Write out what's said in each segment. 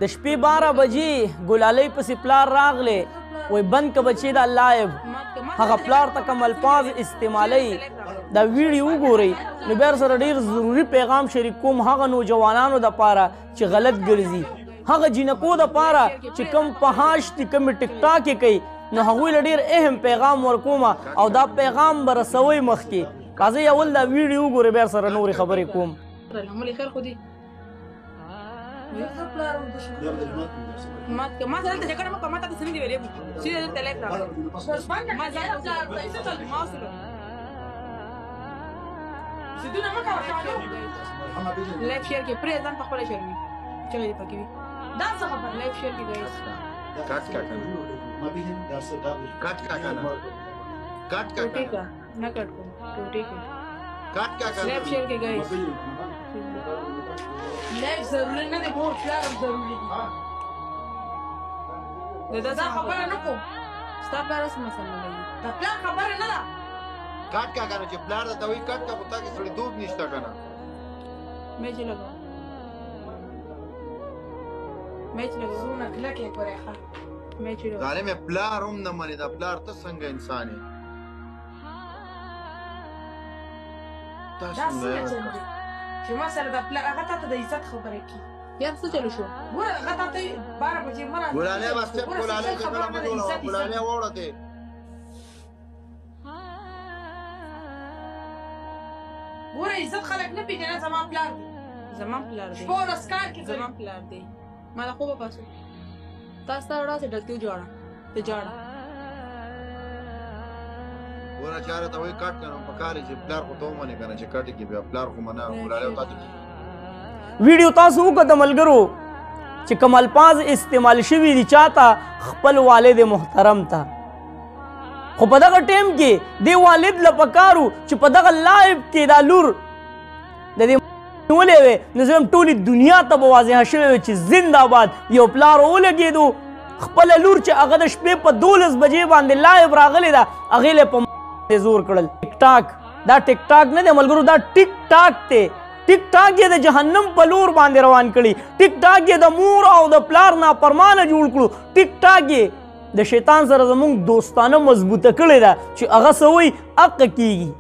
د شپې 12 بجې ګلالۍ پسې پلار راغلی وایي بند که بچې دا لایب هغه پلار ته کوم الفاظ استعمالوي دا ویډیو وګورئ نو بیا سره ډېر ضروري پیغام شریک کوم هغه نوجوانانو دپاره چې غلط ګرځي هغه جینکو دپاره چې کوم پهاش دي کومې ټیک ټاک یې کوي نو هغوی له ډېر اهم پیغام ورکومه او دا پیغام به رسوئ مخکې راځئ اول دا ویډیو وګورئ بیا سره نورې خبرې کوم ما سره دلته جګړه مکه ما ته څه نه دی ویلې سیده دلته لایف راغله ما ځان ما سره سیدونه مکه لایف شیر کې پرې ځان په خپل شیر وي چې دې پکې وي دا څه خبر لایف شیر کې گایس کټ کا کنه کټ کا نه کټ کو ټوټي کې کټ کا کنه لایف شیر کې گایس لایف ضروري نه دی بہت پیار ضروري دی دا خبره نه کوم ستا پلار څه مسله لري دا پلار خبره نه ده کټ کا کنه چې پلار ته وایي کټ کا خو تا کې سړی دوب نشته کنه میچ لګا زونه کلکې پرې ښه میچ لګا ظالم پلار هم نه مني دا پلار ته څنګه انسان یې تاسو چې ما سره د پلار هغه ته د عزت خبرې کی یا څه چلو شو ګوره هغه ته 12 بجې مرا ګلالۍ واسطه ګلالۍ څنګه مدول ګلالۍ وړته ګوره عزت خلک نه پیژنه زما پلار دی شپور اسکار کې زما پلار دی ما له خوبه پاسو تاسو ته وړاندې ډکتیو جوړه ته جوړه ورا چاره ته وای کټ کنه په کار چې پلار خو ته مونږ کنه چې کټ کې بیا پلار خو منه ګلالۍ تاسو ویډیو تاسو وکړه ملګرو چې کوم الفاظ استعمال شوي دي چاته خپل والد محترم ته خو په دغه ټیم کې دې والد له پکارو چې په دغه لایف کې دا لور د دې نیولې وې نو زه ټولې دنیا ته به واضحه شوې وې چې زنده‌باد یو پلار ولګېدو خپله لور چې هغه د شپې په 12 بجې باندې لایف راغلې ده هغې له په زور کړل ټیک ټاک دا ټیک ټاک نه دی ملګرو دا ټیک ټاک دی ټیک ټاک یې د جهنم په لور باندې روان کړي ټیک ټاک یې د مور او د پلار نافرمانه جوړ کړو ټیک ټاک یې د شیطان سره زموږ دوستانه مضبوطه کړې ده چې هغه څه وایي حق کېږي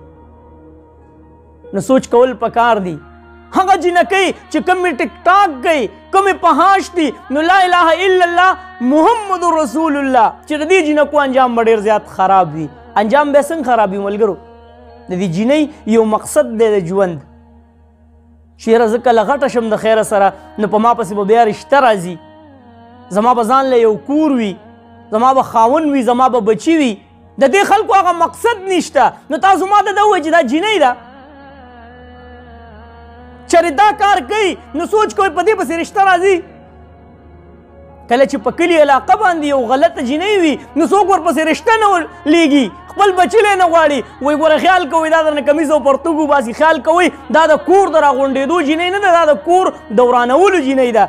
نو سوچ کول پکار دی هغه جنکۍ چې کومې ټیک ټاک کوي کومې پهاش دي نو لا اله الا الله محمد رسول الله چې د دې جنکو انجام به ډېر زیات خراب وي انجام به څنګه خراب وي ملګرو د دې جینۍ یو مقصد دی د ژوند چې یاره زه کله غټه شم د خیره سره نو په ما پسې به بیا رشته راځي زما به ځان له یو کور وي زما به خاون وي زما به بچي وي د دې خلکو هغه مقصد نشته نو تاسو ما ته دا ووایئ چې دا جینۍ ده چېرې دا کار کوي نو سوچ کوئ په دې پسې رشته راځي کله چې په کلي علاقه باندې یو غلطه جینۍ وي نو څوک ورپسې رشته نه لیږي خپل بچي لی نه غواړي وایي ګوره خیال کوئ دا درنه کمیز او پرتوګ وباسي خیال کوئ دا د کور د راغونډېدو جینۍ نه ده دا د کور د ورانولو جینۍ ده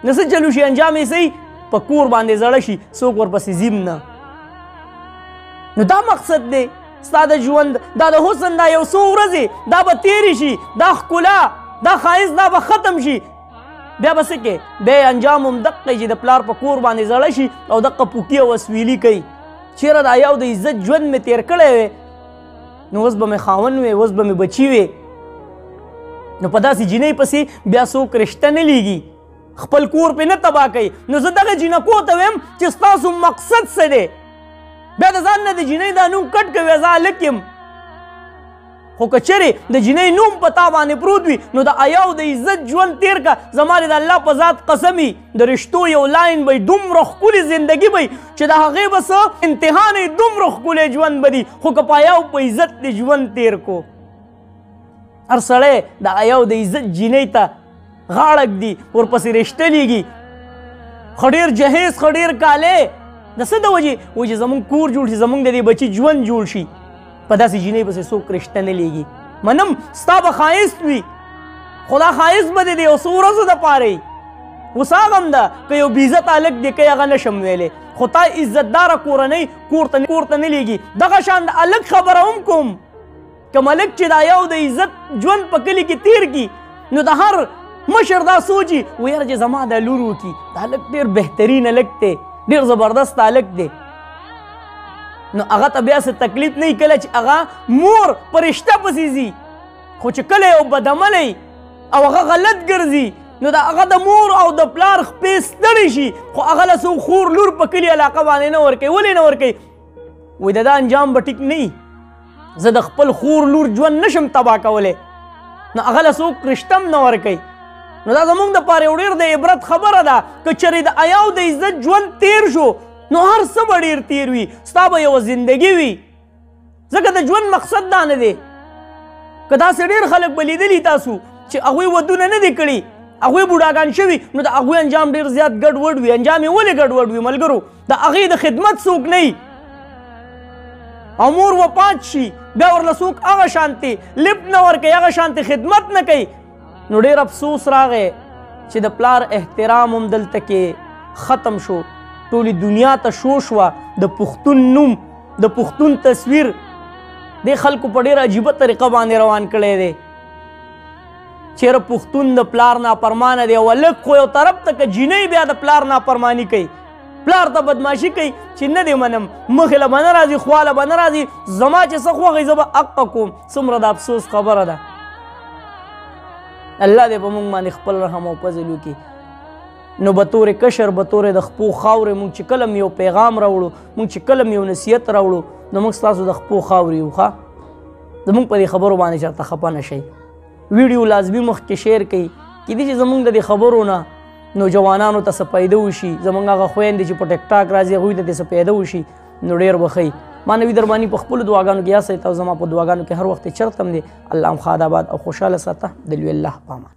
نو څه چلو شي انجام یې صحیح په کور باندې زړه شي څوک ورپسې ځیم نه نو دا مقصد دی ستا د ژوند دا د حسن دا یو څو ورځې دا به تېرې شي دا ښکلا دا ښایست دا به ختم شي بیا به څه کې بیا انجام هم دقه چې د پلار په کور باندې زړه شي او دقه پوکي او وسویلي کوي چېرې دا یو د عزت ژوند مې تېر کړی وی نو اوس به مې خاون وی اوس به مې بچي وی نو په داسې جینۍ پسې بیا څوک رشته نه لیږي خپل کور پې نه تباه کوي نو زه دغه جینکو ته ویم چې ستاسو مقصد څه دی بیا د ځان نه د جینۍ دا نوم کټ کوي زه هلک یم خو که چېرې د جینۍ نوم په تا باندې پروت وي نو د حیا او د عزت ژوند تېر که زما د الله په ذات قسم وي د رشتو یو لاین به دومره ښکلې زندګي به چې د هغې به څه انتها نه دومره ښکلی ژوند به دي خو که په حیا او په عزت دې ژوند تېر کو هر سړی د حیا او د عزت جینۍ ته غاړه ږدي ورپسې رشته لیږي ښه ډېر جهیز ښه ډېر کالی د څه د وجې وایي چې زموږ کور جوړ شي زموږ د دې بچي ژوند جوړ شي په داسې جینۍ پسې څوک رشته نه لیږي منم ستا به ښایست وي خو دا ښایست به دې د یو څو ورځو دپاره وي اوس هغه هم ده که یو بېعزته هلک دی کوي هغه نشم ویلی خو تا عزتداره کورنۍ کور ته نه لیږي دغه شان د هلک خبره هم کوم که ملک چې دا یو د عزت ژوند په کلي کې تېر کړي نو د هر مشر دا سوچي و یاره چې زما دا لور وکي دا هلک ډېر بهترین هلک دی ډېر زبردست هلک دی نو هغه ته بیا څه تکلیف نه وي کله چې هغه مور په رشته پسې ځي خو چې کله یو بدعملی او هغه غلط ګرځي نو د هغه د مور او د پلار خپې ستړې شي خو هغه له څوک خور لور په کلي علاقه باندې نه ورکوي ولې نه ورکوي وایي د دا انجام به ټیک نه وي زه د خپل خور لور ژوند نشم تباه کولی نو هغه له څوک رشته هم نه ورکوي نو دا زموږ دپاره یو ډېر د عبرت خبره ده که چېرې د حیا او د عزت ژوند تیر شو نو هر څه به ډېر تیر وي ستا به یوه زندګي وي ځکه د ژوند مقصد دا نه دی که داسې ډېر خلک به لیدلي تاسو چې هغوی ودونه نه دي کړي هغوی بوډاګان شوي نو د هغوی انجام ډېر زیات ګډوډ وي انجام یې ولې ګډوډ وي ملګرو د هغې د خدمت څوک نه وي او مور وفات شي بیا ورله څوک هغه شانتې لفټ نه ورکوي هغه شانتې خدمت نه کوي نو ډېر افسوس راغی چې د پلار احترام هم دلته کې ختم شو ټولې دنیا ته شو شوه د پښتون نوم د پښتون تصویر دې خلکو په ډېره عجیبه طریقه باندې روان کړی دی چېرې پښتون د پلار نافرمانه دی او هلک خو یو طرف ته که جینۍ بیا د پلار نافرماني کوي پلار ته بدماشي کوي چې نه دې منم مخې له به نه راځي خوا له به نه راځي زما چې څه خوښوي زه به حقه کوم څومره د افسوس خبره ده الله دې په موږ باندې خپل رحم او فضل وکړي نو به طورې کشر به طورې د خپو خاورې موږ چې کله یو پیغام راوړو موږ چې کله یو نصیحت راوړو نو موږ ستاسو د خپو خاورې یو ښه زموږ په دې خبرو باندې چېرته خفه نه شئ ویډیو لازمي مخکې شیر کړئ کیدای شي زموږ د دې خبرو نه نوجوانانو ته څه پیدا وشي زموږ هغه خویندې چې په ټیک ټاک راځي هغوی ته دې څه پیدا وشي نو ډېر به ښه ما نوي درباني په خپلو دعاګانو کې یاد ساتئ او زما په دعاګانو کې هر وخت چرته هم دی الله هم ښاد آباد او خوشحاله ساته د لوی الله په امان